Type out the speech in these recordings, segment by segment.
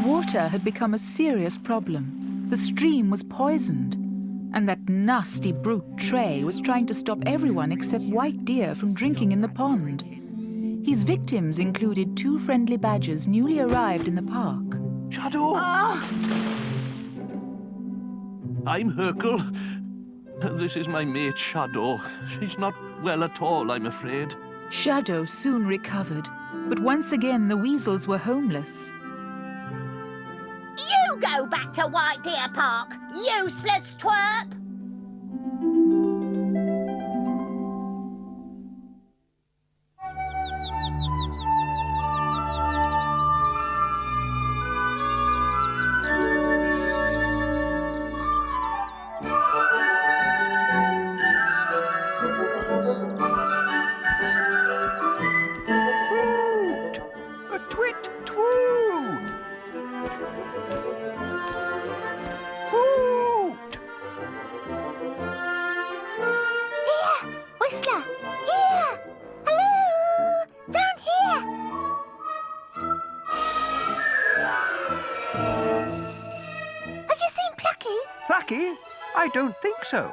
Water had become a serious problem. The stream was poisoned, and that nasty brute Trey was trying to stop everyone except white deer from drinking in the pond. His victims included 2 friendly badgers newly arrived in the park. Shadow! I'm Hercule. This is my mate, Shadow. She's not well at all, I'm afraid. Shadow soon recovered, but once again the weasels were homeless. You go back to White Deer Park, useless twerp! I don't think so.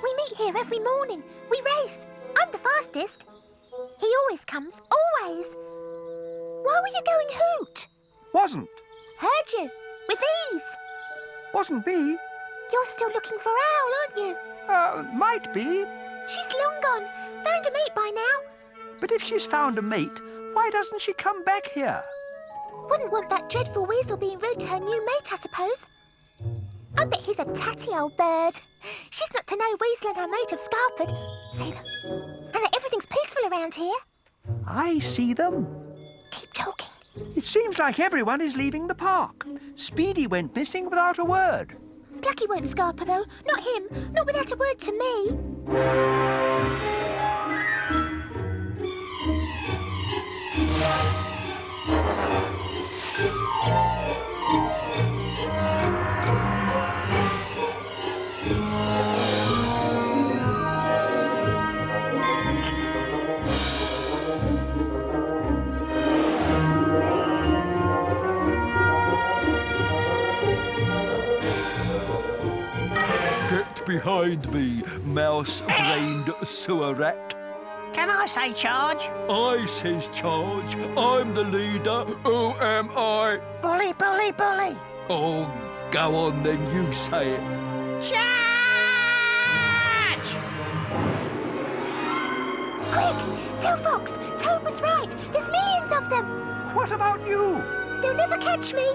We meet here every morning. We race. I'm the fastest. He always comes, always. Why were you going hoot? Wasn't. Heard you. With ease. Wasn't me. You're still looking for Owl, aren't you? Might be. She's long gone. Found a mate by now. But if she's found a mate, why doesn't she come back here? Wouldn't want that dreadful weasel being rude to her new mate, I suppose. I bet he's a tatty old bird. She's not to know Weasel and her mate have scarpered. See them? And that everything's peaceful around here. I see them. Keep talking. It seems like everyone is leaving the park. Speedy went missing without a word. Plucky won't scarper, though. Not him. Not without a word to me. Behind me, mouse-brained sewer rat. Can I say charge? I says charge. I'm the leader. Who am I? Bully, bully, bully. Oh, go on then, you say it. Charge! Quick! Tell Fox, Toad was right. There's millions of them. What about you? They'll never catch me.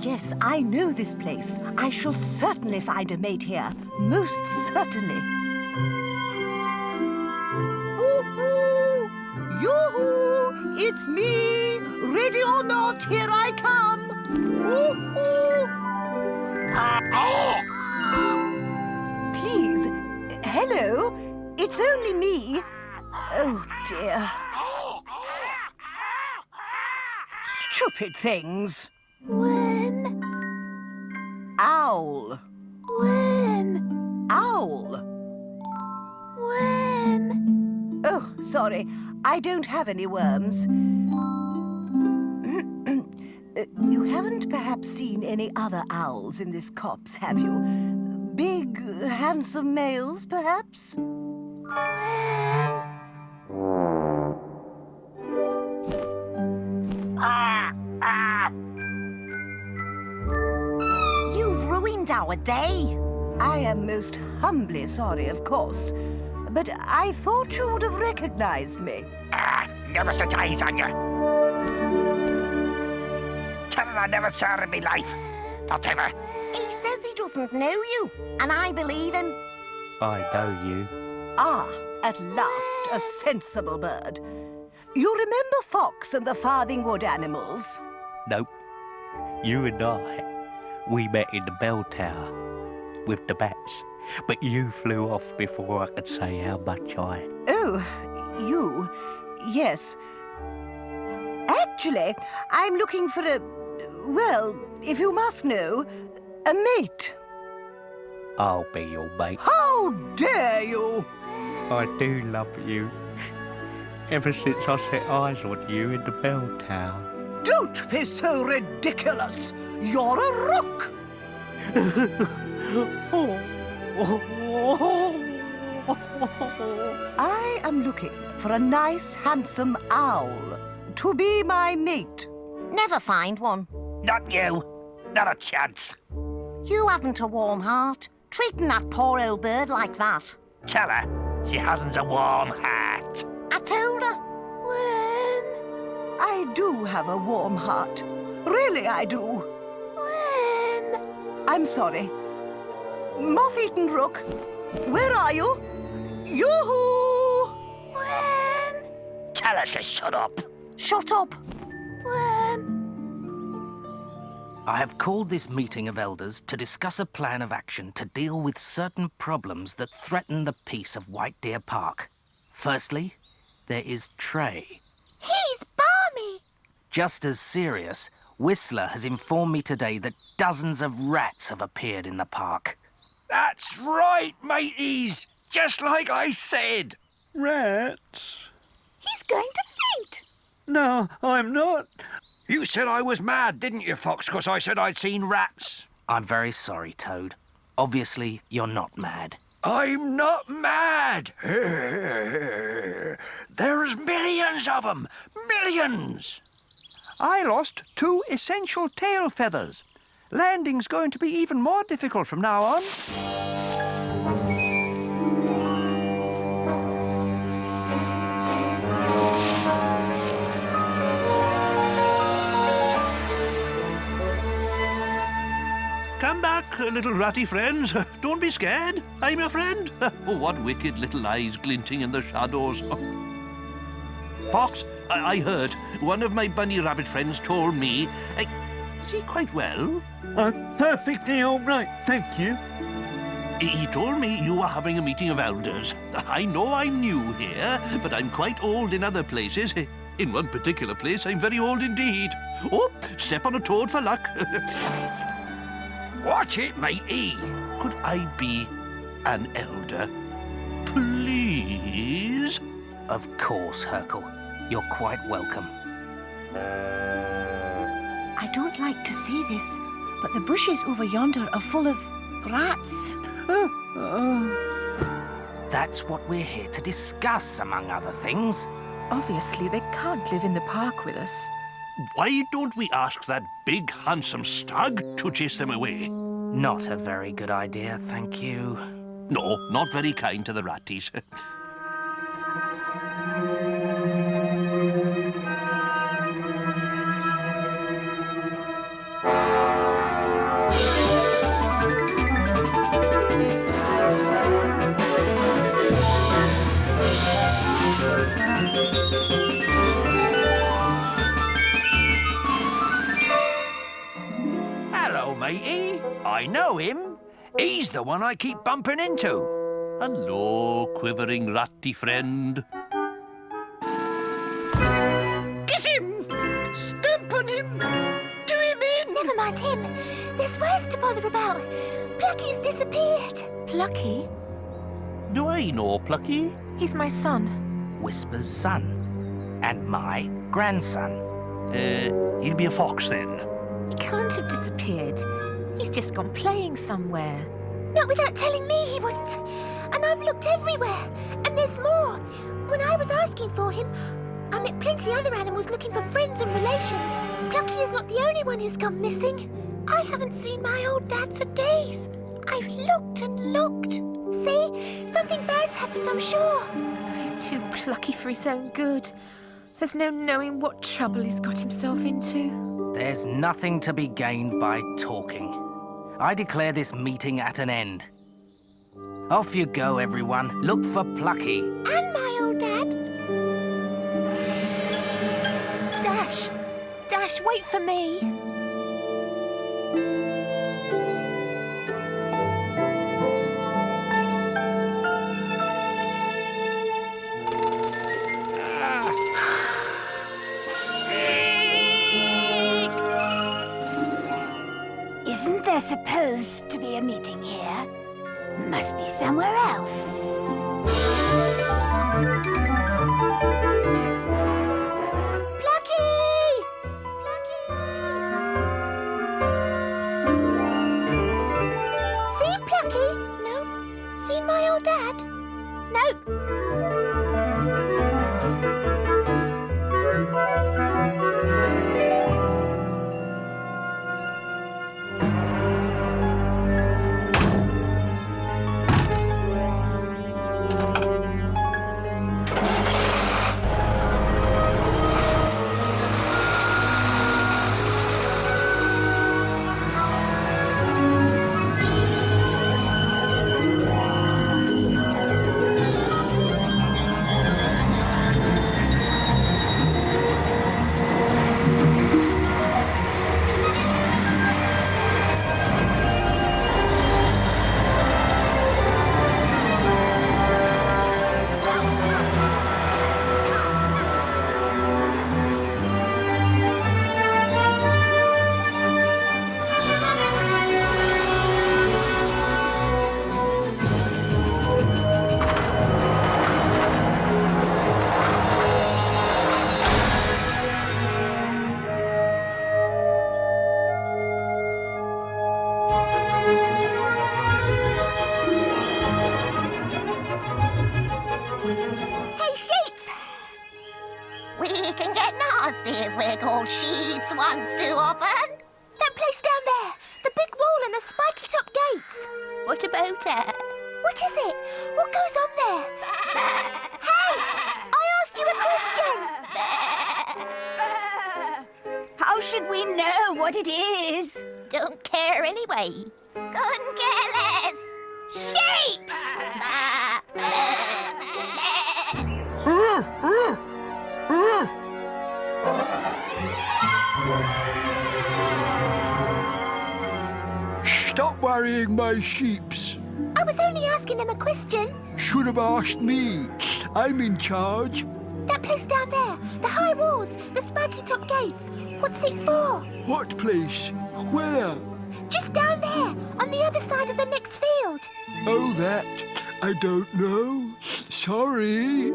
Yes, I know this place. I shall certainly find a mate here. Most certainly. Woo-hoo! Yoo-hoo! It's me! Ready or not, here I come! Woo-hoo! Please, hello? It's only me. Oh, dear. Stupid things. Worm. Owl. Worm. Owl. Worm. Oh, sorry. I don't have any worms. You haven't perhaps seen any other owls in this copse, have you? Big, handsome males, perhaps? You've ruined our day. I am most humbly sorry, of course. But I thought you would have recognized me. Never set eyes on you. Tell her I never saw her in my life. Not ever. He says he doesn't know you, and I believe him. I know you. Ah, at last, a sensible bird. You remember Fox and the Farthing Wood animals? Nope. You and I, we met in the bell tower with the bats. But you flew off before I could say how much I... Oh, you? Yes. Actually, I'm looking for a... Well, if you must know, a mate. I'll be your mate. How dare you! I do love you. Ever since I set eyes on you in the bell tower. Don't be so ridiculous! You're a rook! I am looking for a nice, handsome owl to be my mate. Never find one. Not you. Not a chance. You haven't a warm heart, treating that poor old bird like that. Tell her she hasn't a warm heart. I told her. Worm. I do have a warm heart. Really, I do. Worm. I'm sorry. Moth-eaten rook, where are you? Yoo-hoo! Worm. Tell her to shut up. Shut up. Worm. I have called this meeting of elders to discuss a plan of action to deal with certain problems that threaten the peace of White Deer Park. Firstly, there is Trey. He's balmy. Just as serious, Whistler has informed me today that dozens of rats have appeared in the park. That's right, mateys. Just like I said. Rats? He's going to faint. No, I'm not. You said I was mad, didn't you, Fox? Because I said I'd seen rats. I'm very sorry, Toad. Obviously, you're not mad. I'm not mad. There's millions of them. Millions. I lost 2 essential tail feathers. Landing's going to be even more difficult from now on. Come back, little ratty friends. Don't be scared. I'm your friend. Oh, what wicked little eyes glinting in the shadows. Fox, I heard. One of my bunny rabbit friends told me... is he quite well? I'm perfectly all right, thank you. He told me you were having a meeting of elders. I know I'm new here, but I'm quite old in other places. In one particular place, I'm very old indeed. Oh, step on a toad for luck. Watch it, matey. Could I be an elder? Please? Of course, Hercule. You're quite welcome. I don't like to say this, but the bushes over yonder are full of rats. That's what we're here to discuss, among other things. Obviously, they can't live in the park with us. Why don't we ask that big, handsome stag to chase them away? Not a very good idea, thank you. No, not very kind to the ratties. Hello, matey. I know him. He's the one I keep bumping into. Hello, quivering ratty friend. mind him. There's worse to bother about. Plucky's disappeared. Plucky? Do I know Plucky? He's my son. Whisper's son. And my grandson. He'll be a fox then. He can't have disappeared. He's just gone playing somewhere. Not without telling me he wouldn't. And I've looked everywhere. And there's more. When I was asking for him, I met plenty other animals looking for friends and relations. Plucky is not the only one who's gone missing. I haven't seen my old dad for days. I've looked and looked. See? Something bad's happened, I'm sure. He's too plucky for his own good. There's no knowing what trouble he's got himself into. There's nothing to be gained by talking. I declare this meeting at an end. Off you go, everyone. Look for Plucky. And my old dad. Dash! Dash, wait for me! Isn't there supposed to be a meeting here? Must be somewhere else. Plucky! Plucky! Seen Plucky? Nope. Seen my old dad? Nope. If we're called sheeps once too often. That place down there. The big wall and the spiky top gates. What about it? What is it? What goes on there? Hey! I asked you a question. How should we know what it is? Don't care anyway. Couldn't care less. Sheeps! Stop worrying my sheeps. I was only asking them a question. Should have asked me. I'm in charge. That place down there, the high walls, the spiky top gates. What's it for? What place? Where? Just down there, on the other side of the next field. Oh, that. I don't know. Sorry.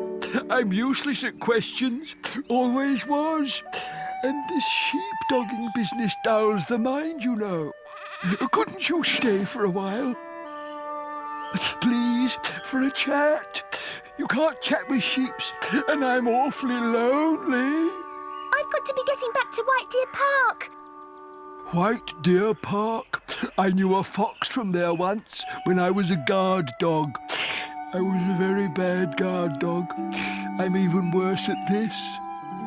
I'm useless at questions. Always was. And this sheep-dogging business dulls the mind, you know. Couldn't you stay for a while? Please, for a chat. You can't chat with sheeps, and I'm awfully lonely. I've got to be getting back to White Deer Park. White Deer Park? I knew a fox from there once when I was a guard dog. I was a very bad guard dog. I'm even worse at this.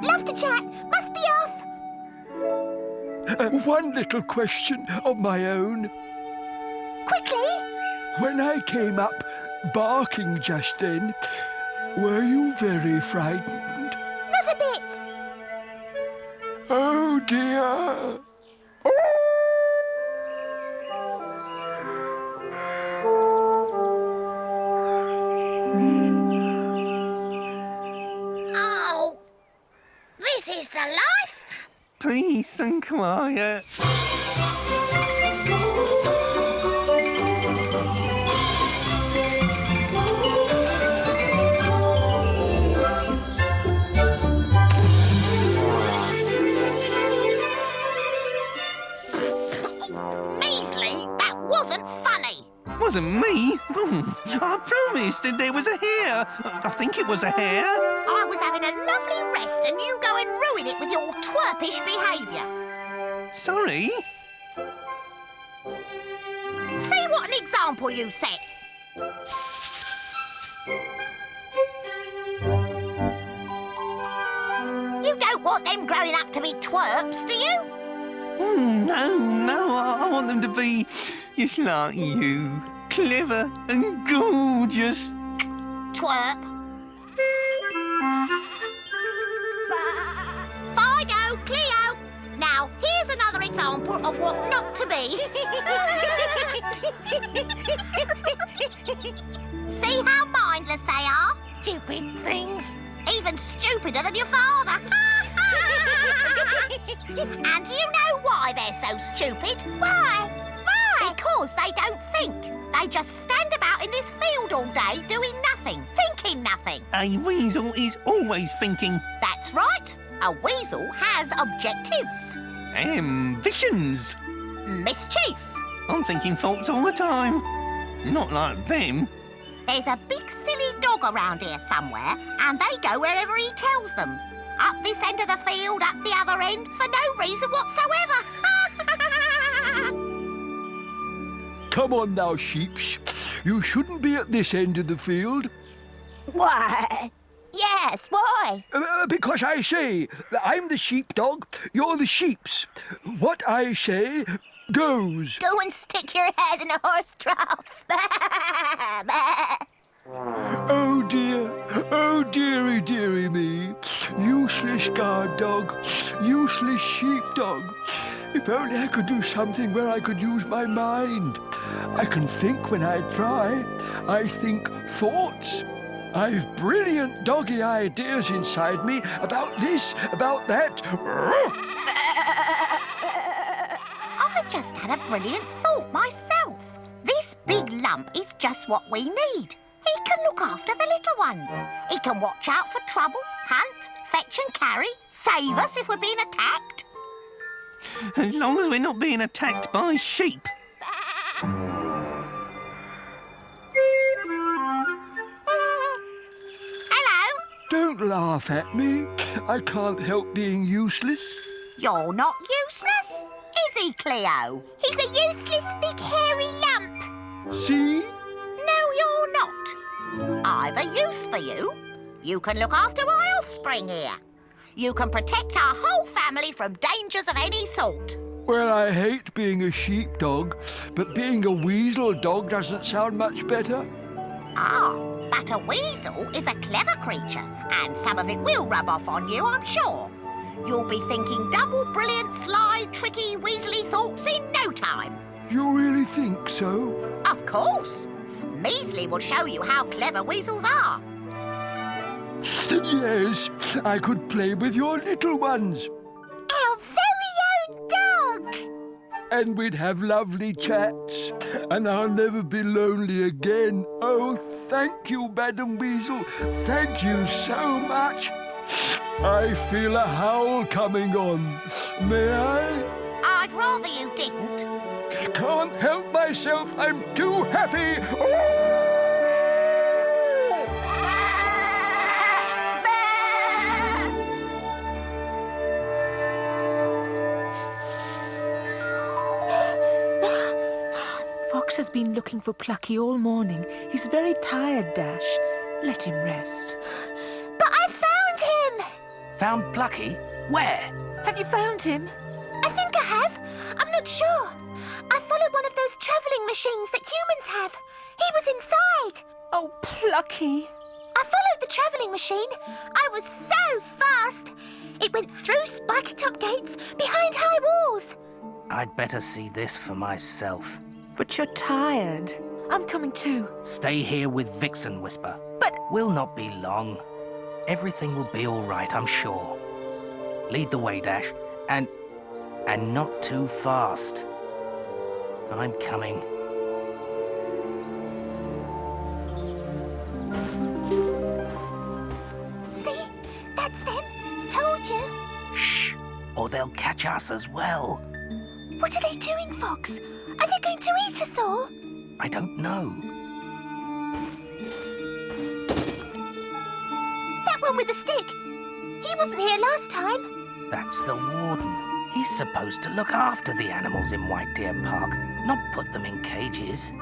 Love to chat. Must be off. One little question of my own. Quickly. When I came up barking just then, were you very frightened? Not a bit. Oh, dear. Oh, this is the life. Peace and quiet. Measly, that wasn't funny. Wasn't me. I promised that there was a hare. I think it was a hare. I was having a lovely rest and you go and ruin it with your twerpish behaviour. Sorry. See what an example you set. You don't want them growing up to be twerps, do you? No, I want them to be just like you. Clever and gorgeous. Twerp. Fido, Cleo. Now, here's another example of what not to be. See how mindless they are? Stupid things. Even stupider than your father. And you know why they're so stupid? Why? Because they don't think. They just stand about in this field all day doing nothing, thinking nothing. A weasel is always thinking. That's right. A weasel has objectives. Ambitions. Mischief. I'm thinking thoughts all the time. Not like them. There's a big silly dog around here somewhere, and they go wherever he tells them. Up this end of the field, up the other end, for no reason whatsoever. Come on now, sheeps. You shouldn't be at this end of the field. Why? Yes, why? Because I say, I'm the sheepdog, you're the sheeps. What I say goes. Go and stick your head in a horse trough. Oh dearie, dearie me. Useless guard dog, useless sheepdog. If only I could do something where I could use my mind. I can think when I try. I think thoughts. I've brilliant doggy ideas inside me about this, about that. I've just had a brilliant thought myself. This big lump is just what we need. He can look after the little ones. He can watch out for trouble, hunt, fetch and carry, save us if we're being attacked. As long as we're not being attacked by sheep. Hello? Don't laugh at me. I can't help being useless. You're not useless, is he, Cleo? He's a useless big hairy lump. See? No, you're not. I've a use for you. You can look after my offspring here. You can protect our whole family from dangers of any sort. Well, I hate being a sheepdog, but being a weasel dog doesn't sound much better. Ah, but a weasel is a clever creature, and some of it will rub off on you, I'm sure. You'll be thinking double brilliant, sly, tricky, weaselly thoughts in no time. You really think so? Of course. Measly will show you how clever weasels are. Yes, I could play with your little ones. Our very own dog. And we'd have lovely chats. And I'll never be lonely again. Oh, thank you, Madam Weasel. Thank you so much. I feel a howl coming on. May I? I'd rather you didn't. Can't help myself. I'm too happy. Fox has been looking for Plucky all morning. He's very tired, Dash. Let him rest. But I found him. Found Plucky? Where? Have you found him? I think I have. I'm not sure. I followed one of those travelling machines that humans have. He was inside. Oh, Plucky. I followed the travelling machine. I was so fast. It went through spiky top gates, behind high walls. I'd better see this for myself. But you're tired. I'm coming too. Stay here with Vixen, Whisper. But... We'll not be long. Everything will be all right, I'm sure. Lead the way, Dash. And not too fast. I'm coming. See? That's them. Told you. Shh, or they'll catch us as well. What are they doing, Fox? Are they going to eat us all? I don't know. That one with the stick. He wasn't here last time. That's the warden. He's supposed to look after the animals in White Deer Park, not put them in cages. Come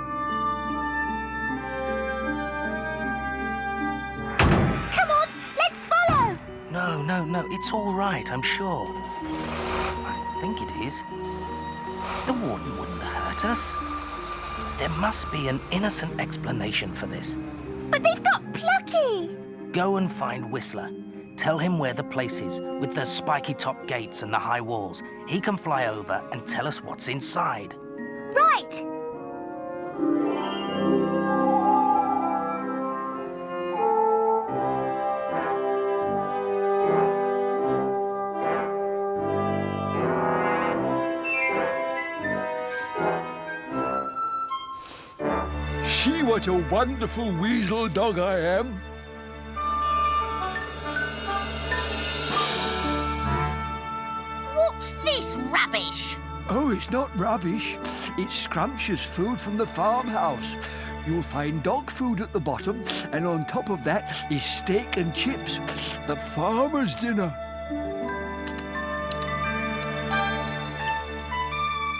on, let's follow. No, it's all right, I'm sure. I think it is. The warden wouldn't hurt us. There must be an innocent explanation for this. But they've got Plucky. Go and find Whistler. Tell him where the place is, with the spiky top gates and the high walls. He can fly over and tell us what's inside. Right. See what a wonderful weasel dog I am. What's this rubbish? Oh, it's not rubbish. It's scrumptious food from the farmhouse. You'll find dog food at the bottom, and on top of that is steak and chips. The farmer's dinner.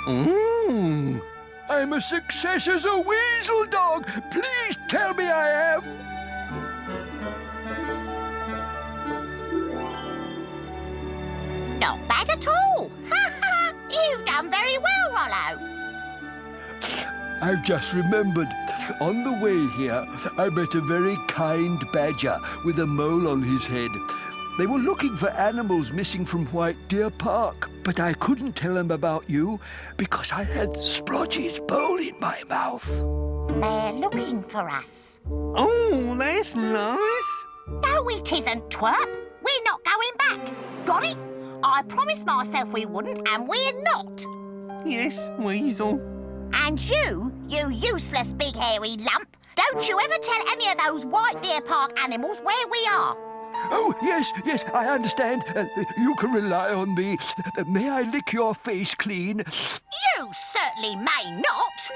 Mmm. I'm a success as a weasel dog. Please tell me I am. Not bad at all. You've done very well, Rollo. I've just remembered. On the way here, I met a very kind badger with a mole on his head. They were looking for animals missing from White Deer Park, but I couldn't tell them about you because I had Splodgy's bowl in my mouth. They're looking for us. Oh, that's nice. No, it isn't, twerp. We're not going back. Got it? I promised myself we wouldn't, and we're not. Yes, Weasel. And you useless big hairy lump, don't you ever tell any of those White Deer Park animals where we are. Oh, yes, I understand. You can rely on me. May I lick your face clean? You certainly may not.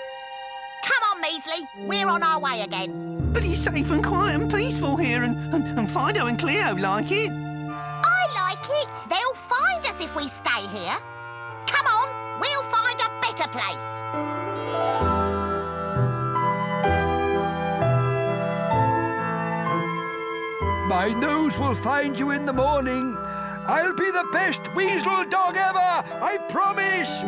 Come on, Measley. We're on our way again. But it's safe and quiet and peaceful here, and Fido and Cleo like it. I like it. They'll find us if we stay here. Come on, we'll find a better place. My nose will find you in the morning. I'll be the best weasel dog ever, I promise.